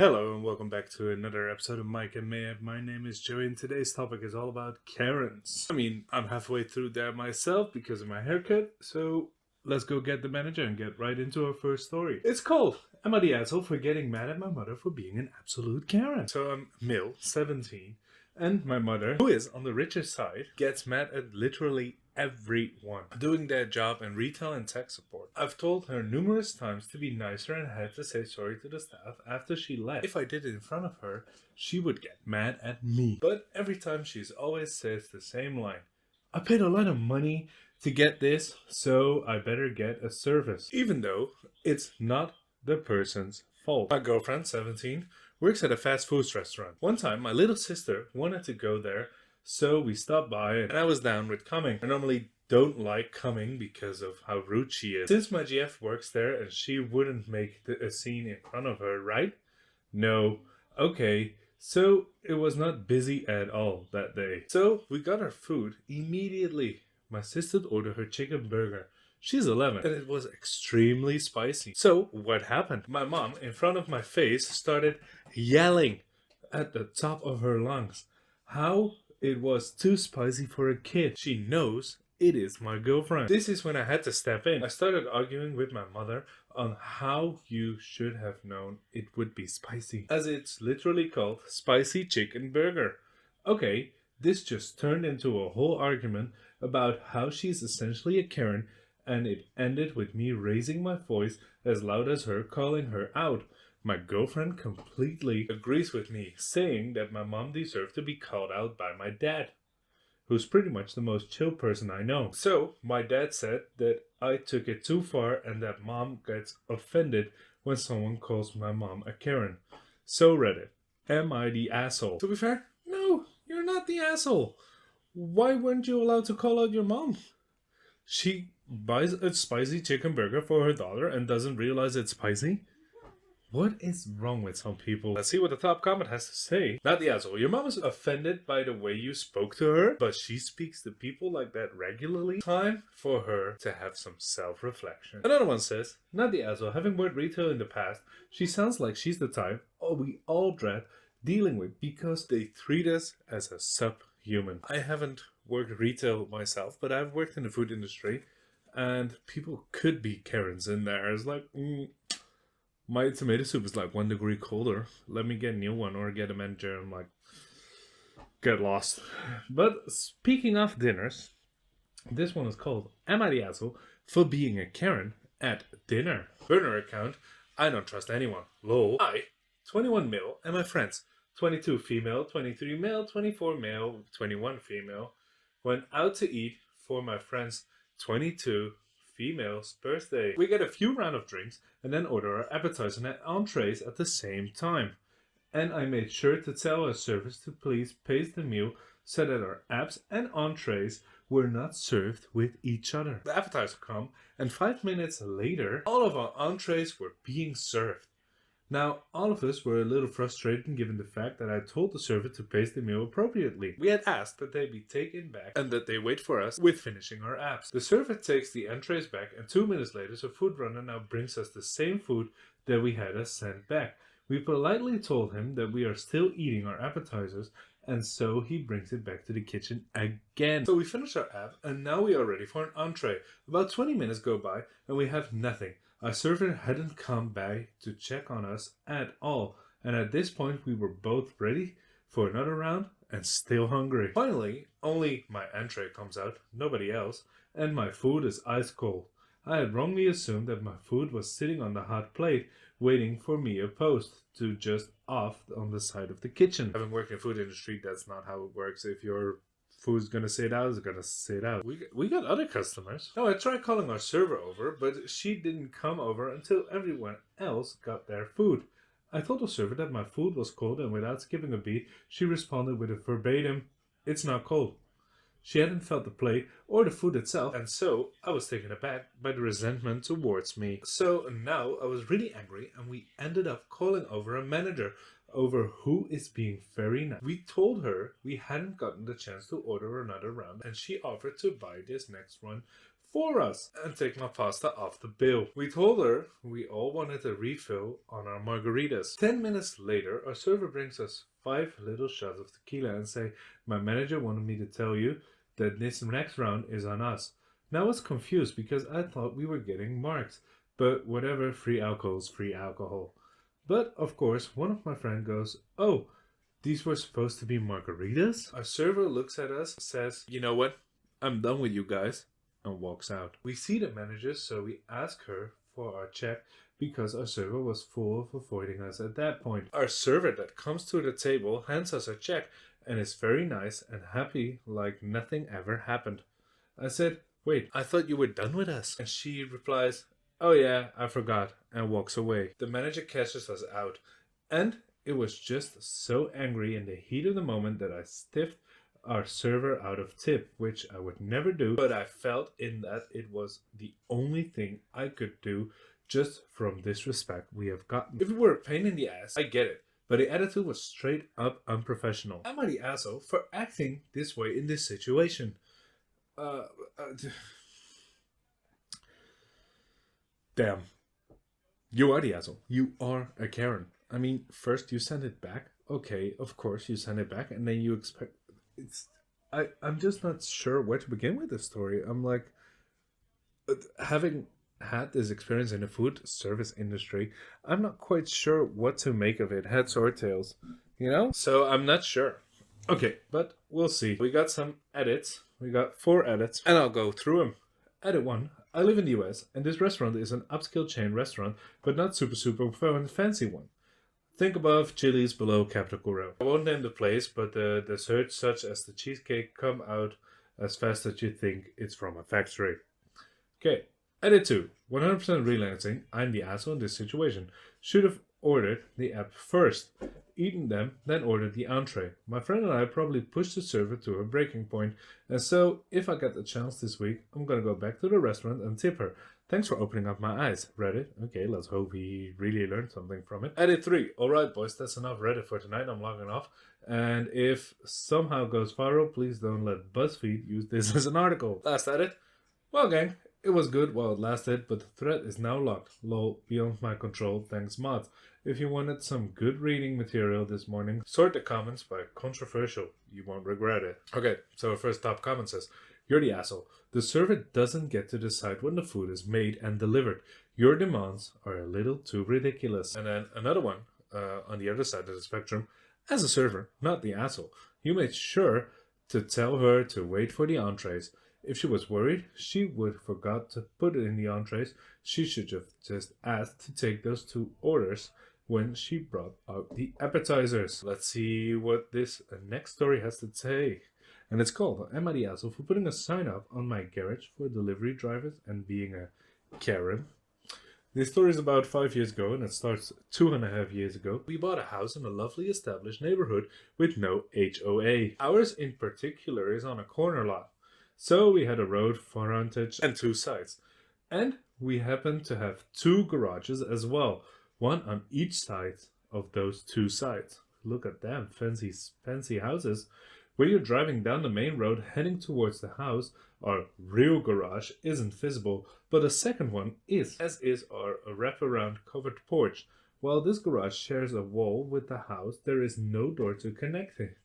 Hello and welcome back to another episode of Mic Mayhem. My name is Joey and today's topic is all about Karens. I'm halfway through that myself because of my haircut, so let's go get the manager and get right into our first story. It's called Am I the Asshole for Getting Mad at My Mother for Being an Absolute Karen? So I'm Mil, 17, and my mother, who is on the richer side, gets mad at literally everyone doing their job in retail and tech support. I've told her numerous times to be nicer and had to say sorry to the staff after she left. If I did it in front of her, she would get mad at me. But every time she's always says the same line. I paid a lot of money to get this, so I better get a service. Even though it's not the person's fault. My girlfriend, 17, works at a fast food restaurant. One time, my little sister wanted to go there, so we stopped by and I was down with coming. I normally don't like coming because of how rude she is. Since my GF works there and she wouldn't make a scene in front of her, right? No. Okay. So it was not busy at all that day. So we got our food immediately. My sister ordered her chicken burger. She's 11 and it was extremely spicy. So what happened? My mom, in front of my face, started yelling at the top of her lungs how it was too spicy for a kid. She knows it is my girlfriend. This is when I had to step in. I started arguing with my mother on how you should have known it would be spicy, as it's literally called spicy chicken burger. Okay, this just turned into a whole argument about how she's essentially a Karen, and it ended with me raising my voice as loud as her, calling her out. My girlfriend completely agrees with me, saying that my mom deserved to be called out by my dad, who's pretty much the most chill person I know. So, my dad said that I took it too far and that mom gets offended when someone calls my mom a Karen. So Reddit, am I the asshole? To be fair, no, you're not the asshole. Why weren't you allowed to call out your mom? She buys a spicy chicken burger for her daughter and doesn't realize it's spicy? What is wrong with some people? Let's see what the top comment has to say. Not the asshole. Your mom is offended by the way you spoke to her, but she speaks to people like that regularly. Time for her to have some self-reflection. Another one says, not the asshole. Having worked retail in the past, she sounds like she's the type we all dread dealing with because they treat us as a subhuman. I haven't worked retail myself, but I've worked in the food industry, and people could be Karens in there. It's like, my tomato soup is like 1 degree colder. Let me get a new one or get a manager and get lost. But speaking of dinners, this one is called Am I the Asshole for Being a Karen at Dinner? Burner account, I don't trust anyone. Lol. I, 21 male, and my friends, 22 female, 23 male, 24 male, 21 female, went out to eat for my friend's 22 female's birthday. We get a few rounds of drinks and then order our appetizer and entrees at the same time. And I made sure to tell our servers to please pace the meal so that our apps and entrees were not served with each other. The appetizer come, and 5 minutes later, all of our entrees were being served. Now, all of us were a little frustrated given the fact that I told the server to pace the meal appropriately. We had asked that they be taken back and that they wait for us with finishing our apps. The server takes the entrees back, and 2 minutes later, the food runner now brings us the same food that we had us sent back. We politely told him that we are still eating our appetizers, and so he brings it back to the kitchen again. So we finish our app, and now we are ready for an entree. About 20 minutes go by, and we have nothing. Our server hadn't come by to check on us at all, and at this point we were both ready for another round and still hungry. Finally, only my entree comes out, nobody else, and my food is ice cold. I had wrongly assumed that my food was sitting on the hot plate, waiting for me a post to just off on the side of the kitchen. Having worked in the food industry, that's not how it works. If your food's gonna sit out, it's gonna sit out. We got other customers. No, I tried calling our server over, but she didn't come over until everyone else got their food. I told the server that my food was cold, and without skipping a beat, she responded with a verbatim, "It's not cold." She hadn't felt the plate or the food itself, and so I was taken aback by the resentment towards me. So now I was really angry, and we ended up calling over a manager over who is being very nice. We told her we hadn't gotten the chance to order another round, and she offered to buy this next one for us and take my pasta off the bill. We told her we all wanted a refill on our margaritas. 10 minutes later, our server brings us 5 little shots of tequila and say, "My manager wanted me to tell you that this next round is on us." Now I was confused because I thought we were getting marks. But whatever, free alcohol is free alcohol. But of course, one of my friends goes, "Oh, these were supposed to be margaritas?" Our server looks at us, says, "You know what? I'm done with you guys," and walks out. We see the manager, so we ask her for our check because our server was full of avoiding us at that point. Our server that comes to the table hands us a check and is very nice and happy like nothing ever happened. I said, "Wait, I thought you were done with us." And she replies, "Oh yeah, I forgot," and walks away. The manager catches us out, and it was just so angry in the heat of the moment that I stiffed our server out of tip, which I would never do, but I felt in that it was the only thing I could do just from this respect we have gotten. If it were a pain in the ass, I get it, but the attitude was straight up unprofessional. Am I the asshole for acting this way in this situation? Damn. You are the asshole. You are a Karen. I mean, first you send it back. Okay, of course you send it back, and then you expect... I'm just not sure where to begin with this story. I'm like, having had this experience in the food service industry, I'm not quite sure what to make of it, heads or tails, you know? So I'm not sure. Okay, but we'll see. We got some edits. We got 4 edits, and I'll go through them. Edit 1. I live in the US, and this restaurant is an upscale chain restaurant, but not super fancy one. Think above, Chili's below, Capitol Row. I won't name the place, but the desserts such as the cheesecake come out as fast as you think it's from a factory. Okay, edit 2. 100% relancing. I'm the asshole in this situation. Should have ordered the app first, eaten them, then ordered the entree. My friend and I probably pushed the server to a breaking point, and so if I get the chance this week, I'm gonna go back to the restaurant and tip her. Thanks for opening up my eyes, Reddit. Okay, let's hope he really learned something from it. Edit 3. Alright boys, that's enough Reddit for tonight. I'm logging off. And if somehow goes viral, please don't let BuzzFeed use this as an article. Last edit. Well gang, it was good while it lasted, but the thread is now locked. Lol, beyond my control, thanks mods. If you wanted some good reading material this morning, sort the comments by controversial. You won't regret it. Okay, so our first top comment says, "You're the asshole. The server doesn't get to decide when the food is made and delivered. Your demands are a little too ridiculous." And then another one, on the other side of the spectrum, "As a server, not the asshole. You made sure to tell her to wait for the entrees. If she was worried, she would forgot to put it in the entrees. She should have just asked to take those 2 orders when she brought out the appetizers." Let's see what this next story has to say. And it's called, "Am I the asshole for putting a sign up on my garage for delivery drivers and being a Karen?" This story is about 5 years ago, and it starts 2.5 years ago. We bought a house in a lovely established neighborhood with no HOA. Ours in particular is on a corner lot. So we had a road frontage and 2 sides. And we happened to have 2 garages as well, one on each side of those 2 sides. Look at them, fancy houses. When you're driving down the main road heading towards the house, our real garage isn't visible, but a second one is, as is our wraparound covered porch. While this garage shares a wall with the house, there is no door to connect it.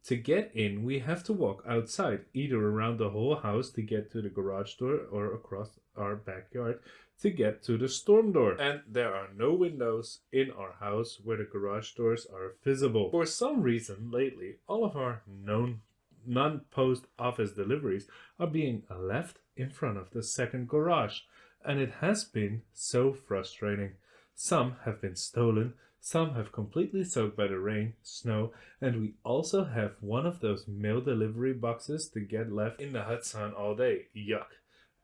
To get in, we have to walk outside, either around the whole house to get to the garage door or across our backyard to get to the storm door. And there are no windows in our house where the garage doors are visible. For some reason, lately, all of our non-post office deliveries are being left in front of the second garage, and it has been so frustrating. Some have been stolen, some have completely soaked by the rain, snow, and we also have one of those mail delivery boxes to get left in the hot sun all day. Yuck.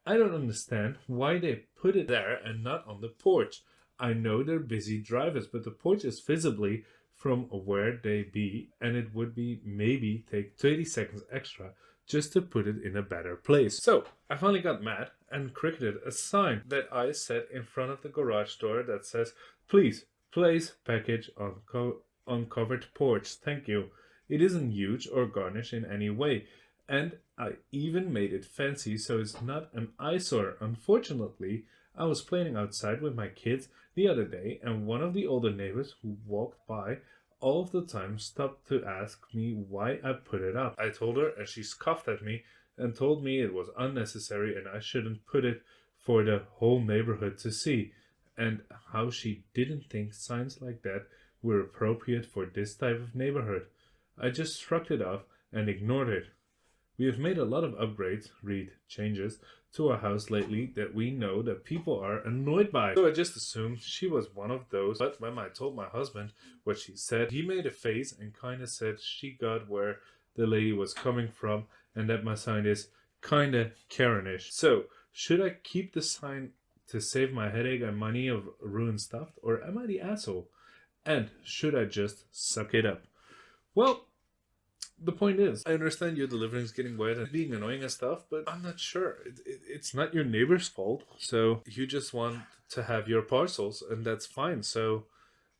I don't understand why they put it there and not on the porch. I know they're busy drivers, but the porch is visibly from where they be, and it would be maybe take 30 seconds extra just to put it in a better place. So I finally got mad and cricketed a sign that I set in front of the garage door that says, "Please place package on covered porch. Thank you." It isn't huge or garnished in any way, And I even made it fancy so it's not an eyesore. Unfortunately, I was playing outside with my kids the other day, and one of the older neighbors who walked by all of the time stopped to ask me why I put it up. I told her, and she scoffed at me and told me it was unnecessary and I shouldn't put it for the whole neighborhood to see, and how she didn't think signs like that were appropriate for this type of neighborhood. I just shrugged it off and ignored it. We have made a lot of upgrades, read changes, to our house lately that we know that people are annoyed by. So I just assumed she was one of those. But when I told my husband what she said, he made a face and kind of said she got where the lady was coming from and that my sign is kind of Karenish. So should I keep the sign to save my headache and money of ruined stuff, or am I the asshole? And should I just suck it up? Well, the point is, I understand your delivery's getting wet and being annoying and stuff, but I'm not sure. It's not your neighbor's fault. So you just want to have your parcels, and that's fine. So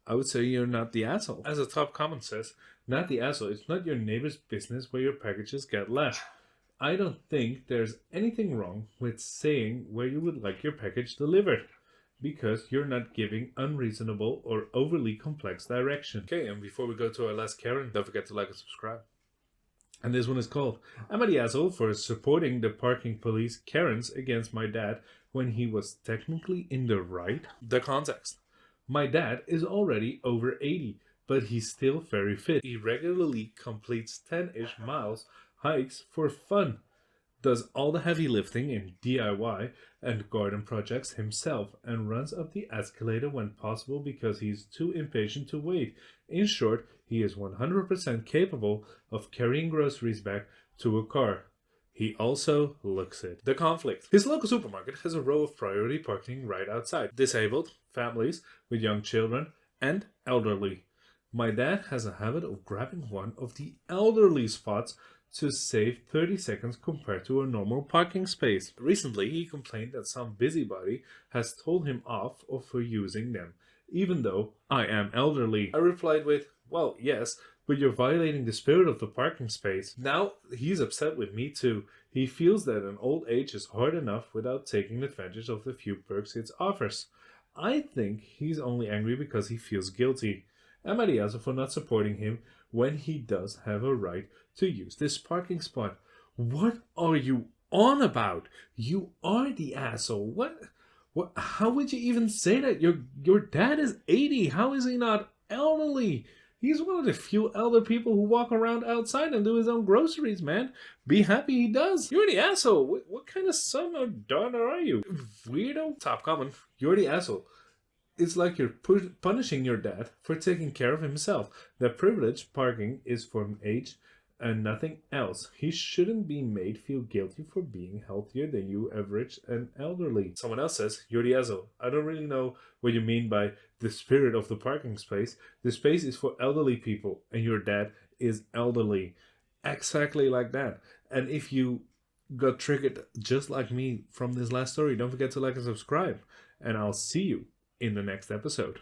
I would say you're not the asshole. As a top comment says, not the asshole. It's not your neighbor's business where your packages get left. I don't think there's anything wrong with saying where you would like your package delivered, because you're not giving unreasonable or overly complex direction. Okay, and before we go to our last Karen, don't forget to like and subscribe. And this one is called, "Am I the asshole for supporting the parking police Karens against my dad when he was technically in the right?" The context. My dad is already over 80, but he's still very fit. He regularly completes 10-ish miles hikes for fun, does all the heavy lifting in DIY and garden projects himself, and runs up the escalator when possible because he's too impatient to wait. In short, he is 100% capable of carrying groceries back to a car. He also looks it. The conflict. His local supermarket has a row of priority parking right outside. Disabled, families with young children, and elderly. My dad has a habit of grabbing one of the elderly spots to save 30 seconds compared to a normal parking space. Recently, he complained that some busybody has told him off for using them, even though I am elderly. I replied with, "Well, yes, but you're violating the spirit of the parking space." Now he's upset with me too. He feels that an old age is hard enough without taking advantage of the few perks it offers. I think he's only angry because he feels guilty. Am I the asshole for not supporting him when he does have a right to use this parking spot? What are you on about? You are the asshole. What? How would you even say that? Your dad is 80. How is he not elderly? He's one of the few elder people who walk around outside and do his own groceries, man. Be happy he does. You're the asshole. What kind of son or daughter are you? Weirdo? Top comment. You're the asshole. It's like you're punishing your dad for taking care of himself. The privileged parking is for an age and nothing else. He shouldn't be made feel guilty for being healthier than you, average and elderly. Someone else says, "You're the asshole. I don't really know what you mean by the spirit of the parking space. The space is for elderly people, and your dad is elderly." Exactly like that. And if you got triggered just like me from this last story, don't forget to like and subscribe. And I'll see you in the next episode.